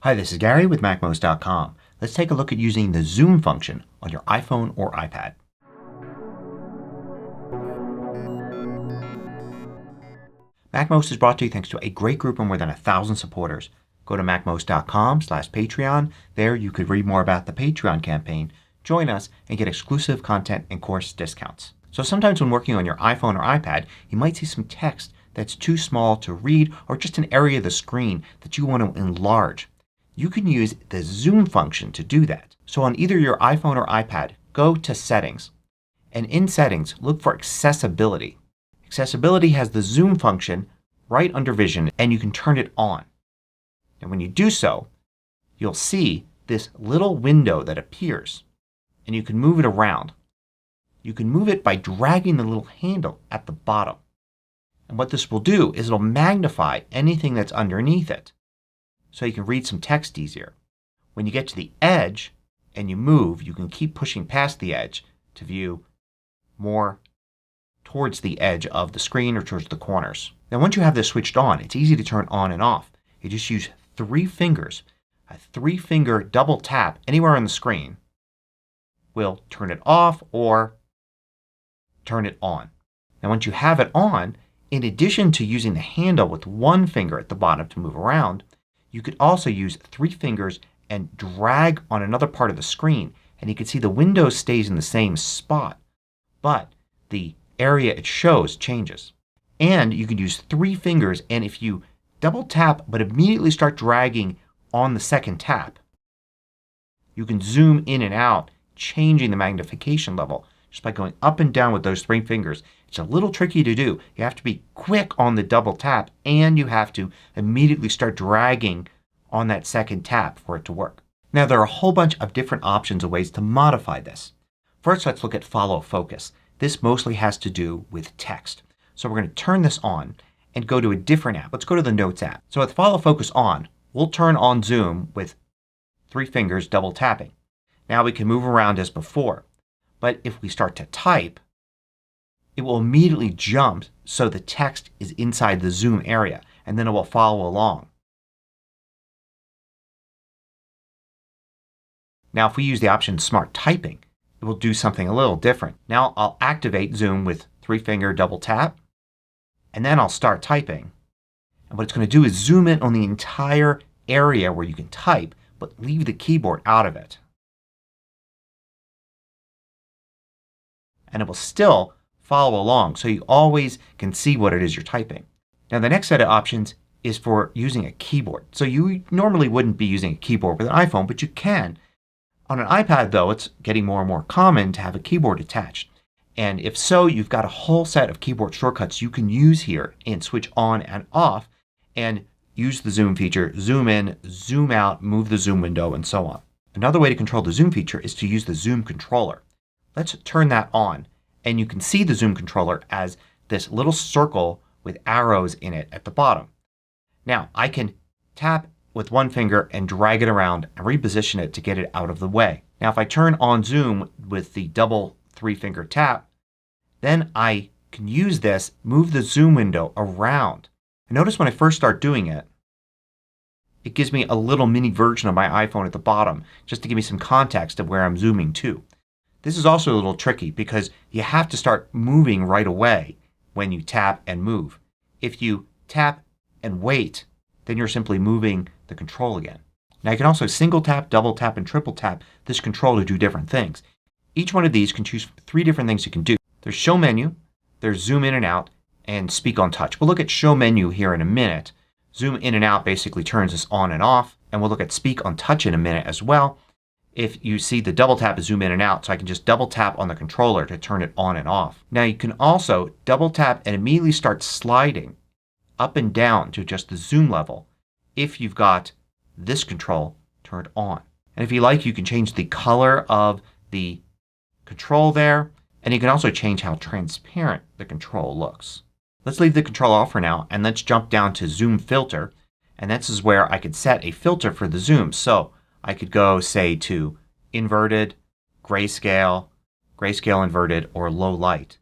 Hi, this is Gary with MACMOST.com. Let's take a look at using the zoom function on your iPhone or iPad. MACMOST is brought to you thanks to a great group of more than 1,000 supporters. Go to MACMOST.com/Patreon. There you could read more about the Patreon campaign, join us, and get exclusive content and course discounts. So sometimes when working on your iPhone or iPad, you might see some text that's too small to read or just an area of the screen that you want to enlarge. You can use the zoom function to do that. So on either your iPhone or iPad, go to Settings. And in Settings, look for Accessibility. Accessibility has the zoom function right under Vision and you can turn it on. And when you do so, you'll see this little window that appears. And you can move it around. You can move it by dragging the little handle at the bottom. And what this will do is it'll magnify anything that's underneath it, so you can read some text easier. When you get to the edge and you move, you can keep pushing past the edge to view more towards the edge of the screen or towards the corners. Now once you have this switched on, it's easy to turn on and off. You just use 3 fingers. A 3-finger double tap anywhere on the screen will turn it off or turn it on. Now once you have it on, in addition to using the handle with 1 finger at the bottom to move around, you could also use 3 fingers and drag on another part of the screen. And you can see the window stays in the same spot, but the area it shows changes. And you can use 3 fingers, and if you double tap but immediately start dragging on the second tap, you can zoom in and out, changing the magnification level just by going up and down with those 3 fingers. It's a little tricky to do. You have to be quick on the double tap and you have to immediately start dragging on that second tap for it to work. Now there are a whole bunch of different options of ways to modify this. First, let's look at follow focus. This mostly has to do with text. So we're going to turn this on and go to a different app. Let's go to the Notes app. So with follow focus on, we'll turn on zoom with 3 fingers double tapping. Now we can move around as before. But if we start to type, it will immediately jump so the text is inside the zoom area, and then it will follow along. Now if we use the option Smart Typing, it will do something a little different. Now I'll activate zoom with 3-finger double tap, and then I'll start typing. And what it's going to do is zoom in on the entire area where you can type, but leave the keyboard out of it. And it will still follow along, so you always can see what it is you're typing. Now the next set of options is for using a keyboard. So you normally wouldn't be using a keyboard with an iPhone, but you can. On an iPad though, it's getting more and more common to have a keyboard attached. And if so, you've got a whole set of keyboard shortcuts you can use here and switch on and off and use the zoom feature, zoom in, zoom out, move the zoom window, and so on. Another way to control the zoom feature is to use the zoom controller. Let's turn that on, and you can see the zoom controller as this little circle with arrows in it at the bottom. Now I can tap with 1 finger and drag it around and reposition it to get it out of the way. Now if I turn on zoom with the double 3-finger tap, then I can use this, move the zoom window around. And notice when I first start doing it, it gives me a little mini version of my iPhone at the bottom just to give me some context of where I'm zooming to. This is also a little tricky because you have to start moving right away when you tap and move. If you tap and wait, then you're simply moving the control again. Now you can also single tap, double tap, and triple tap this control to do different things. Each one of these can choose 3 different things you can do. There's Show Menu, there's Zoom In and Out, and Speak on Touch. We'll look at Show Menu here in a minute. Zoom In and Out basically turns this on and off, and we'll look at Speak on Touch in a minute as well. If you see the double tap is zoom in and out, so I can just double tap on the controller to turn it on and off. Now you can also double tap and immediately start sliding up and down to adjust the zoom level if you've got this control turned on. And if you like, you can change the color of the control there, and you can also change how transparent the control looks. Let's leave the control off for now and let's jump down to Zoom Filter, and this is where I could set a filter for the zoom. So I could go say to inverted, grayscale, grayscale inverted, or low light.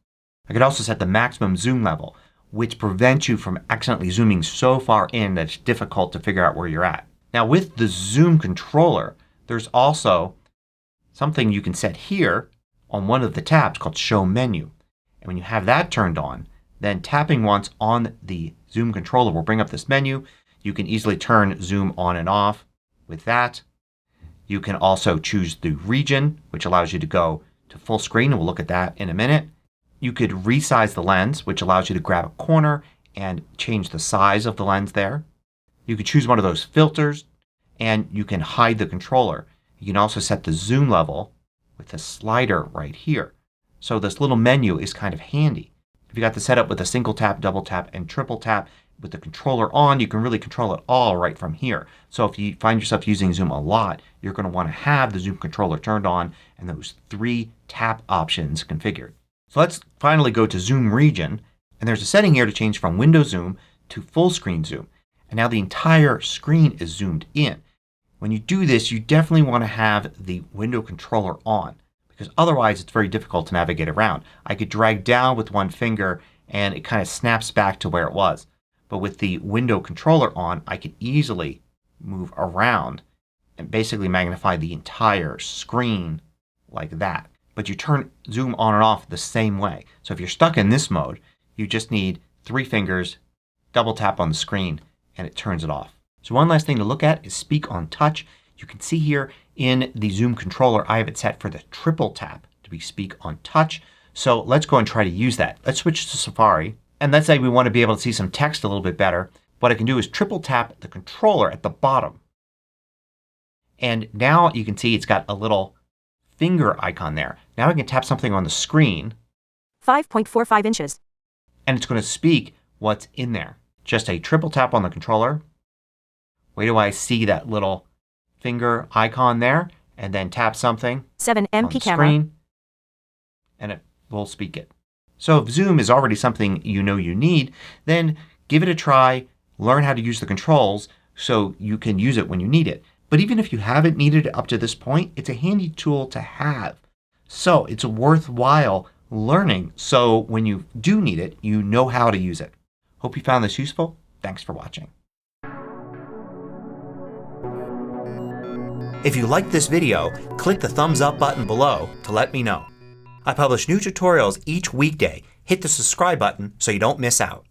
I could also set the maximum zoom level, which prevents you from accidentally zooming so far in that it's difficult to figure out where you're at. Now with the Zoom controller there's also something you can set here on one of the tabs called Show Menu. And when you have that turned on, then tapping once on the Zoom controller will bring up this menu. You can easily turn Zoom on and off with that. You can also choose the region, which allows you to go to full screen, and we'll look at that in a minute. You could resize the lens, which allows you to grab a corner and change the size of the lens there. You could choose one of those filters and you can hide the controller. You can also set the zoom level with the slider right here. So this little menu is kind of handy. If you got the setup with a single tap, double tap, and triple tap with the controller on, you can really control it all right from here. So if you find yourself using Zoom a lot, you're going to want to have the Zoom controller turned on and those 3 tap options configured. So let's finally go to Zoom region, and there's a setting here to change from window zoom to full screen zoom. And now the entire screen is zoomed in. When you do this you definitely want to have the window controller on because otherwise it's very difficult to navigate around. I could drag down with one finger and it kind of snaps back to where it was. But with the window controller on I can easily move around and basically magnify the entire screen like that. But you turn Zoom on and off the same way. So if you're stuck in this mode you just need 3 fingers, double tap on the screen, and it turns it off. So one last thing to look at is Speak on Touch. You can see here in the Zoom controller I have it set for the triple tap to be Speak on Touch. So let's go and try to use that. Let's switch to Safari and let's say we want to be able to see some text a little bit better. What I can do is triple tap the controller at the bottom. And now you can see it's got a little finger icon there. Now I can tap something on the screen. 5.45 inches. And it's going to speak what's in there. Just a triple tap on the controller. Wait till I see that little finger icon there and then tap something 7 MP on the camera screen and it will speak it. So if Zoom is already something you know you need, then give it a try. Learn how to use the controls so you can use it when you need it. But even if you haven't needed it up to this point, it's a handy tool to have. So it's worthwhile learning so when you do need it you know how to use it. Hope you found this useful. Thanks for watching. If you liked this video, click the thumbs up button below to let me know. I publish new tutorials each weekday. Hit the subscribe button so you don't miss out.